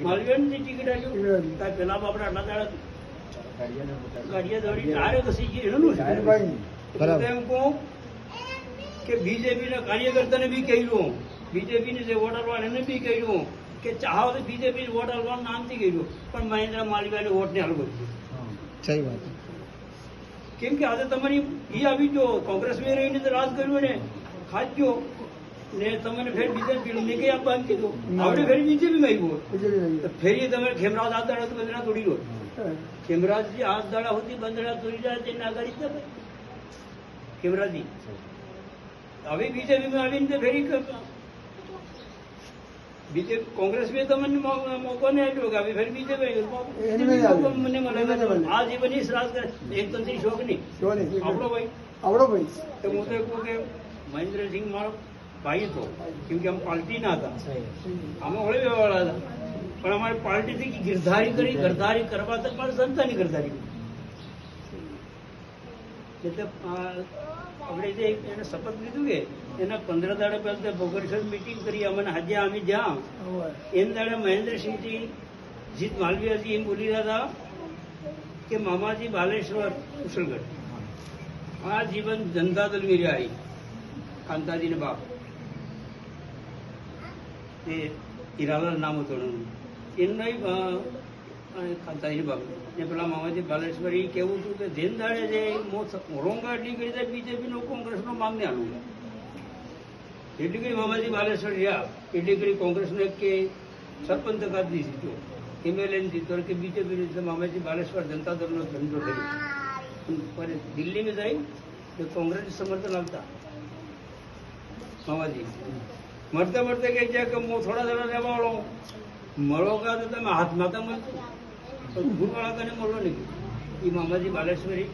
માલવીની ticket આવ્યું કાંઈ પેલા બાપડા આટલા દાડા ગાડીયા દોડી તારે કસી ગઈ એનું એમ કહું કે બીજેપીના કાર્યકર્તાને બી કહ્યું, બીજેપીની જે વોટ આપવા એને બી કહ્યું કે ચાહો તો બીજેપી વોટ આપવાનું નામથી કહ્યું, પણ મહેન્દ્ર માલવીયાને વોટ ને હાલ બધું. સહી વાત. કેમ કે આજે તમારી ઈ આવી ગયો કોંગ્રેસમાં રહીને તો રાજ કર્યું ને ખાજો ને તમને ફેર બીજેપી ને કઈ આપવાનું કીધું, આપણે ફેર બીજેપીમાં આવ્યું ફેરી તમે ખેમરાજ હાથ દાડા તો બંધડા તોડી ગયો, ખેમરાજજી હાથ દાડા સુધી બંધડા તોડી જાય તેને આગાડી ખેમરાજી હવે બીજેપીમાં આવીને ફેરી બીજેપી કોંગ્રેસમાં તમને મોકો નહીં આપ્યો કે હવે ફેર બીજેપી મને મળે આ જીવનની શ્રાદ્ધ કરે એક તંત્રી શોખ નહીં આપણો ભાઈ તો હું તો કહું કે મહેન્દ્રસિંહ મારો ભાઈ હતો, કેમ કે આમ પાર્ટીના હતા, આમાં ઓળે વ્યવહાર હતા, પણ અમારી પાર્ટીથી ગિરધારી કરી ગરધારી કરવા તક મારે સંતાની ગરધારી એટલે આપણે જે એને શપથ લીધું કે એના 15 દાડા પહેલા ભોગરસર મીટિંગ કરી અમને આજે અમે જ્યાં એમ દાડે મહેન્દ્રસિંહજી જીત માલવીયાજી એમ બોલી રહ્યા હતા કે મામાજી બાલેશ્વર કુશલગઢ આ જીવન જનતા દળ મેં આવી કાંતાજીને બાપ એ હીરાલાલ નામ હતું એમના કાંતાજી બાપ ને પેલા મામાજી બાલેશ્વર એ કેવું હતું કે જેન દાડે જે રોંગા એટલી કરી જાય બીજેપીનો કોંગ્રેસનો માંગને આલું એટલી કરી મામાજી બાલેશ્વર રહ્યા એટલી કરી કોંગ્રેસનો એક કે સરપંચ કાઢી જીત્યો, એમએલએ જીત્યો કે બીજેપી મામાજી બાલેશ્વર જનતા દળનો ધંધો થયો, દિલ્હીમાં જાય તો કોંગ્રેસ સમર્થન આપતા મામાજી મરતે મરતે કહી જાય કે હું થોડા થોડા રહેવા વાળો મળો કા તો તમે હાથ માતા મળતો ગુરવાળા કને મળો નહીં. એ મામાજી બાલેશ્વરી